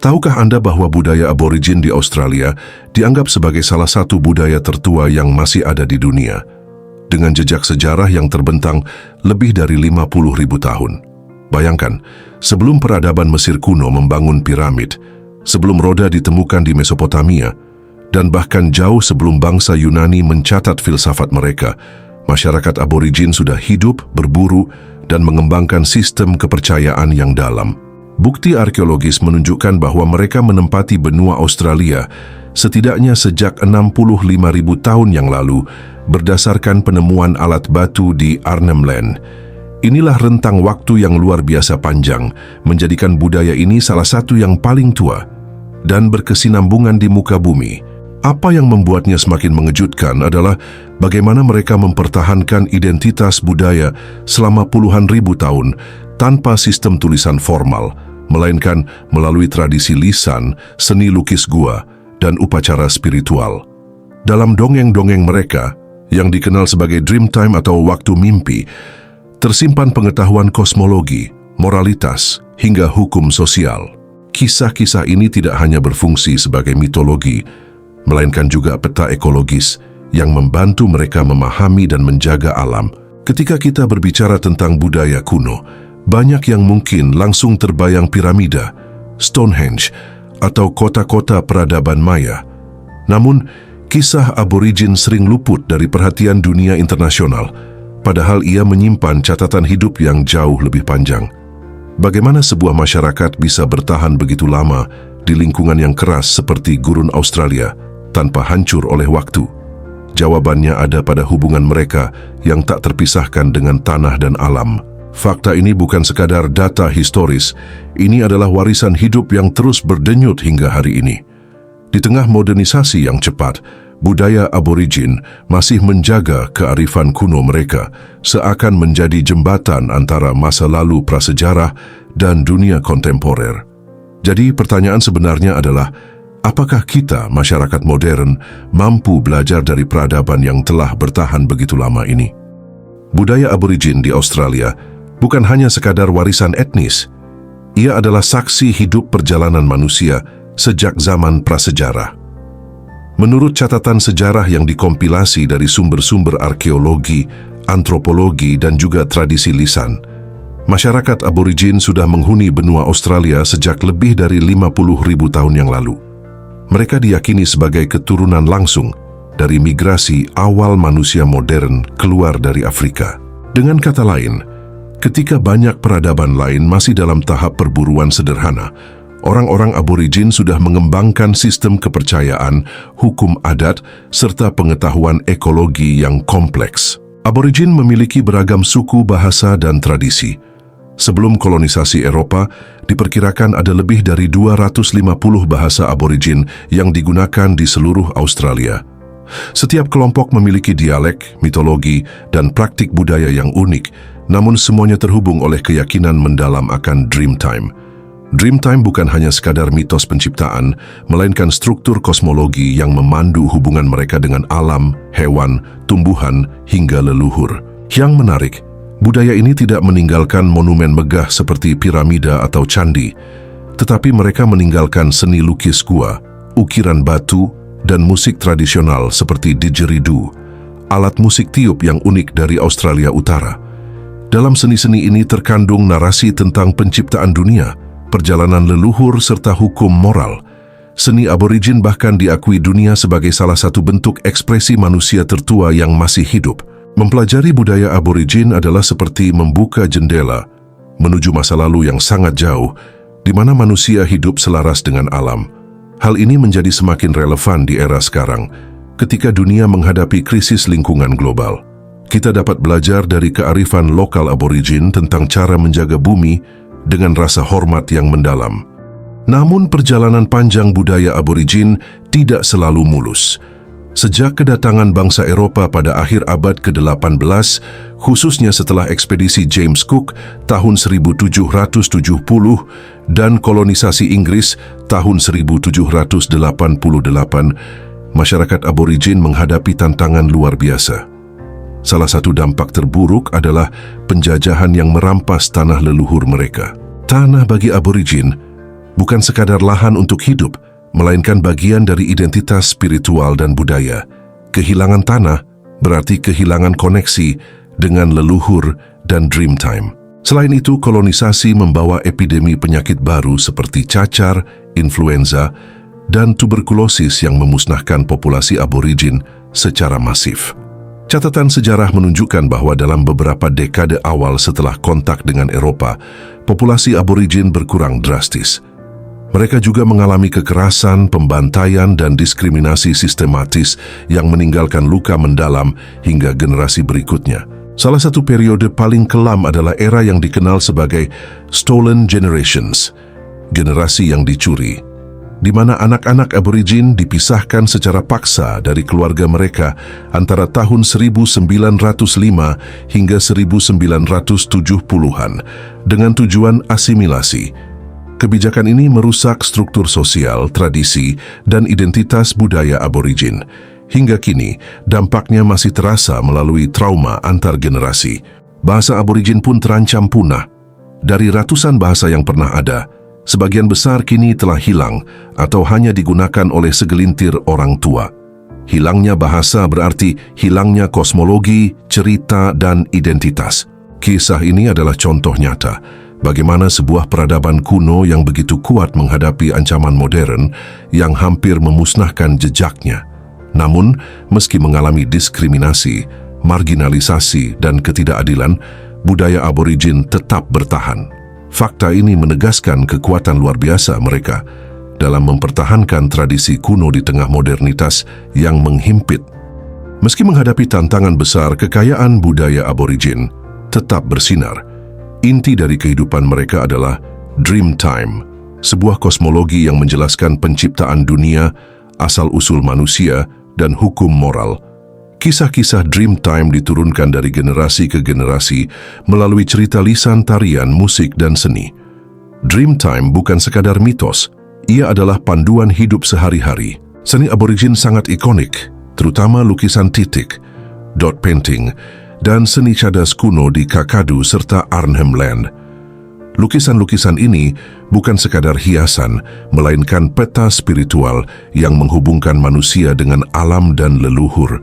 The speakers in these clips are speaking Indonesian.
Tahukah Anda bahwa budaya aborigin di Australia dianggap sebagai salah satu budaya tertua yang masih ada di dunia, dengan jejak sejarah yang terbentang lebih dari 50.000 tahun? Bayangkan, sebelum peradaban Mesir kuno membangun piramid, sebelum roda ditemukan di Mesopotamia, dan bahkan jauh sebelum bangsa Yunani mencatat filsafat mereka, masyarakat aborigin sudah hidup, berburu, dan mengembangkan sistem kepercayaan yang dalam. Bukti arkeologis menunjukkan bahwa mereka menempati benua Australia setidaknya sejak 65.000 tahun yang lalu berdasarkan penemuan alat batu di Arnhem Land. Inilah rentang waktu yang luar biasa panjang, menjadikan budaya ini salah satu yang paling tua dan berkesinambungan di muka bumi. Apa yang membuatnya semakin mengejutkan adalah bagaimana mereka mempertahankan identitas budaya selama puluhan ribu tahun tanpa sistem tulisan formal, melainkan melalui tradisi lisan, seni lukis gua, dan upacara spiritual. Dalam dongeng-dongeng mereka, yang dikenal sebagai Dreamtime atau waktu mimpi, tersimpan pengetahuan kosmologi, moralitas, hingga hukum sosial. Kisah-kisah ini tidak hanya berfungsi sebagai mitologi, melainkan juga peta ekologis yang membantu mereka memahami dan menjaga alam. Ketika kita berbicara tentang budaya kuno, banyak yang mungkin langsung terbayang piramida, Stonehenge, atau kota-kota peradaban Maya. Namun, kisah aborigin sering luput dari perhatian dunia internasional, padahal ia menyimpan catatan hidup yang jauh lebih panjang. Bagaimana sebuah masyarakat bisa bertahan begitu lama di lingkungan yang keras seperti gurun Australia tanpa hancur oleh waktu? Jawabannya ada pada hubungan mereka yang tak terpisahkan dengan tanah dan alam. Fakta ini bukan sekadar data historis, ini adalah warisan hidup yang terus berdenyut hingga hari ini. Di tengah modernisasi yang cepat, budaya aborigin masih menjaga kearifan kuno mereka, seakan menjadi jembatan antara masa lalu prasejarah dan dunia kontemporer. Jadi pertanyaan sebenarnya adalah, apakah kita, masyarakat modern, mampu belajar dari peradaban yang telah bertahan begitu lama ini? Budaya aborigin di Australia bukan hanya sekadar warisan etnis, ia adalah saksi hidup perjalanan manusia sejak zaman prasejarah. Menurut catatan sejarah yang dikompilasi dari sumber-sumber arkeologi, antropologi, dan juga tradisi lisan, masyarakat aborigin sudah menghuni benua Australia sejak lebih dari 50.000 tahun yang lalu. Mereka diyakini sebagai keturunan langsung dari migrasi awal manusia modern keluar dari Afrika. Dengan kata lain, ketika banyak peradaban lain masih dalam tahap perburuan sederhana, orang-orang aborigin sudah mengembangkan sistem kepercayaan, hukum adat, serta pengetahuan ekologi yang kompleks. Aborigin memiliki beragam suku, bahasa, dan tradisi. Sebelum kolonisasi Eropa, diperkirakan ada lebih dari 250 bahasa aborigin yang digunakan di seluruh Australia. Setiap kelompok memiliki dialek, mitologi, dan praktik budaya yang unik, namun semuanya terhubung oleh keyakinan mendalam akan Dreamtime. Dreamtime bukan hanya sekadar mitos penciptaan, melainkan struktur kosmologi yang memandu hubungan mereka dengan alam, hewan, tumbuhan, hingga leluhur. Yang menarik, budaya ini tidak meninggalkan monumen megah seperti piramida atau candi, tetapi mereka meninggalkan seni lukis gua, ukiran batu, dan musik tradisional seperti didgeridoo, alat musik tiup yang unik dari Australia Utara. Dalam seni-seni ini terkandung narasi tentang penciptaan dunia, perjalanan leluhur, serta hukum moral. Seni aborigin bahkan diakui dunia sebagai salah satu bentuk ekspresi manusia tertua yang masih hidup. Mempelajari budaya aborigin adalah seperti membuka jendela menuju masa lalu yang sangat jauh, di mana manusia hidup selaras dengan alam. Hal ini menjadi semakin relevan di era sekarang, ketika dunia menghadapi krisis lingkungan global. Kita dapat belajar dari kearifan lokal aborigin tentang cara menjaga bumi dengan rasa hormat yang mendalam. Namun perjalanan panjang budaya aborigin tidak selalu mulus. Sejak kedatangan bangsa Eropa pada akhir abad ke-18, khususnya setelah ekspedisi James Cook tahun 1770 dan kolonisasi Inggris tahun 1788, masyarakat aborigin menghadapi tantangan luar biasa. Salah satu dampak terburuk adalah penjajahan yang merampas tanah leluhur mereka. Tanah bagi aborigin bukan sekadar lahan untuk hidup, melainkan bagian dari identitas spiritual dan budaya. Kehilangan tanah berarti kehilangan koneksi dengan leluhur dan Dreamtime. Selain itu, kolonisasi membawa epidemi penyakit baru seperti cacar, influenza, dan tuberkulosis yang memusnahkan populasi aborigin secara masif. Catatan sejarah menunjukkan bahwa dalam beberapa dekade awal setelah kontak dengan Eropa, populasi aborigin berkurang drastis. Mereka juga mengalami kekerasan, pembantaian, dan diskriminasi sistematis yang meninggalkan luka mendalam hingga generasi berikutnya. Salah satu periode paling kelam adalah era yang dikenal sebagai Stolen Generations, generasi yang dicuri, di mana anak-anak aborigin dipisahkan secara paksa dari keluarga mereka antara tahun 1905 hingga 1970-an dengan tujuan asimilasi. Kebijakan ini merusak struktur sosial, tradisi, dan identitas budaya aborigin. Hingga kini, dampaknya masih terasa melalui trauma antar generasi. Bahasa aborigin pun terancam punah. Dari ratusan bahasa yang pernah ada, sebagian besar kini telah hilang atau hanya digunakan oleh segelintir orang tua. Hilangnya bahasa berarti hilangnya kosmologi, cerita, dan identitas. Kisah ini adalah contoh nyata bagaimana sebuah peradaban kuno yang begitu kuat menghadapi ancaman modern yang hampir memusnahkan jejaknya. Namun, meski mengalami diskriminasi, marginalisasi, dan ketidakadilan, budaya aborigin tetap bertahan. Fakta ini menegaskan kekuatan luar biasa mereka dalam mempertahankan tradisi kuno di tengah modernitas yang menghimpit. Meski menghadapi tantangan besar, kekayaan budaya aborigin tetap bersinar. Inti dari kehidupan mereka adalah Dreamtime, sebuah kosmologi yang menjelaskan penciptaan dunia, asal-usul manusia, dan hukum moral. Kisah-kisah Dreamtime diturunkan dari generasi ke generasi melalui cerita lisan, tarian, musik, dan seni. Dreamtime bukan sekadar mitos, ia adalah panduan hidup sehari-hari. Seni aborigin sangat ikonik, terutama lukisan titik, dot painting, dan seni cadas kuno di Kakadu serta Arnhem Land. Lukisan-lukisan ini bukan sekadar hiasan, melainkan peta spiritual yang menghubungkan manusia dengan alam dan leluhur.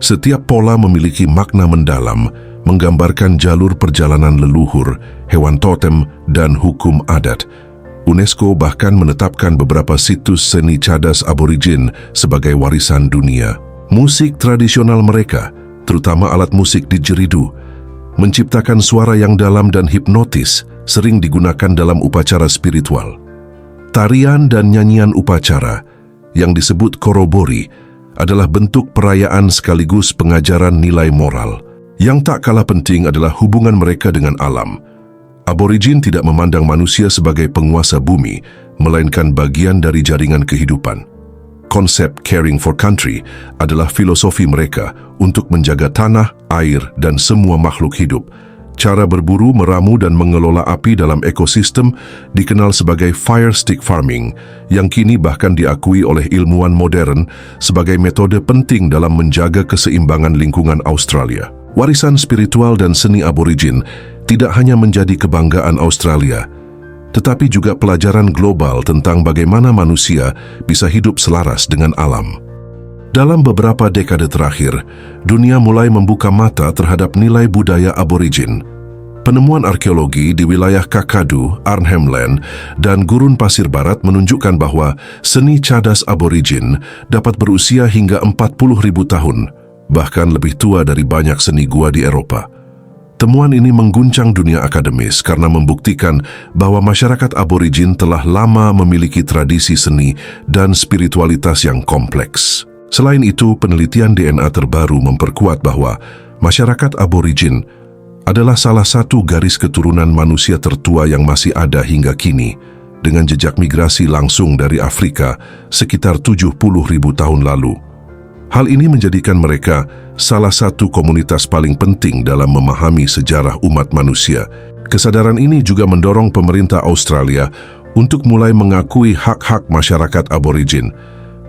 Setiap pola memiliki makna mendalam, menggambarkan jalur perjalanan leluhur, hewan totem, dan hukum adat. UNESCO bahkan menetapkan beberapa situs seni cadas aborigin sebagai warisan dunia. Musik tradisional mereka, terutama alat musik didgeridoo, menciptakan suara yang dalam dan hipnotis, sering digunakan dalam upacara spiritual. Tarian dan nyanyian upacara, yang disebut korobori, adalah bentuk perayaan sekaligus pengajaran nilai moral. Yang tak kalah penting adalah hubungan mereka dengan alam. Aborigin tidak memandang manusia sebagai penguasa bumi, melainkan bagian dari jaringan kehidupan. Konsep caring for country adalah filosofi mereka untuk menjaga tanah, air, dan semua makhluk hidup. Cara berburu, meramu, dan mengelola api dalam ekosistem dikenal sebagai fire stick farming, yang kini bahkan diakui oleh ilmuwan modern sebagai metode penting dalam menjaga keseimbangan lingkungan Australia. Warisan spiritual dan seni aborigin tidak hanya menjadi kebanggaan Australia, tetapi juga pelajaran global tentang bagaimana manusia bisa hidup selaras dengan alam. Dalam beberapa dekade terakhir, dunia mulai membuka mata terhadap nilai budaya aborigin. Penemuan arkeologi di wilayah Kakadu, Arnhem Land, dan gurun pasir barat menunjukkan bahwa seni cadas aborigin dapat berusia hingga 40.000 tahun, bahkan lebih tua dari banyak seni gua di Eropa. Temuan ini mengguncang dunia akademis karena membuktikan bahwa masyarakat aborigin telah lama memiliki tradisi seni dan spiritualitas yang kompleks. Selain itu, penelitian DNA terbaru memperkuat bahwa masyarakat aborigin adalah salah satu garis keturunan manusia tertua yang masih ada hingga kini, dengan jejak migrasi langsung dari Afrika sekitar 70.000 tahun lalu. Hal ini menjadikan mereka salah satu komunitas paling penting dalam memahami sejarah umat manusia. Kesadaran ini juga mendorong pemerintah Australia untuk mulai mengakui hak-hak masyarakat aborigin.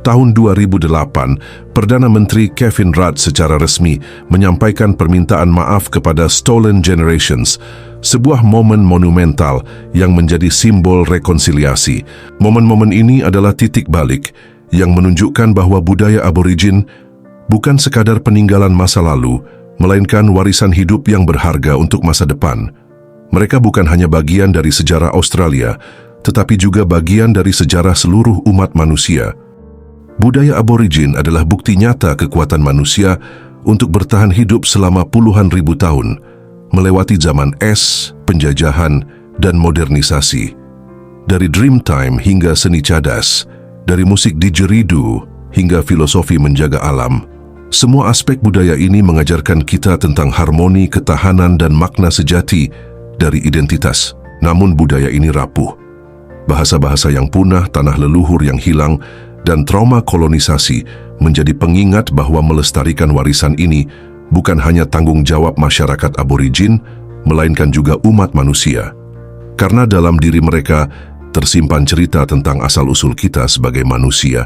tahun 2008, Perdana Menteri Kevin Rudd secara resmi menyampaikan permintaan maaf kepada Stolen Generations, sebuah momen monumental yang menjadi simbol rekonsiliasi. Momen-momen ini adalah titik balik yang menunjukkan bahwa budaya aborigin bukan sekadar peninggalan masa lalu, melainkan warisan hidup yang berharga untuk masa depan. Mereka bukan hanya bagian dari sejarah Australia, tetapi juga bagian dari sejarah seluruh umat manusia. Budaya aborigin adalah bukti nyata kekuatan manusia untuk bertahan hidup selama puluhan ribu tahun, melewati zaman es, penjajahan, dan modernisasi. Dari Dreamtime hingga seni cadas, dari musik didgeridoo hingga filosofi menjaga alam, semua aspek budaya ini mengajarkan kita tentang harmoni, ketahanan, dan makna sejati dari identitas. Namun budaya ini rapuh. Bahasa-bahasa yang punah, tanah leluhur yang hilang, dan trauma kolonisasi menjadi pengingat bahwa melestarikan warisan ini bukan hanya tanggung jawab masyarakat aborigin, melainkan juga umat manusia. Karena dalam diri mereka tersimpan cerita tentang asal-usul kita sebagai manusia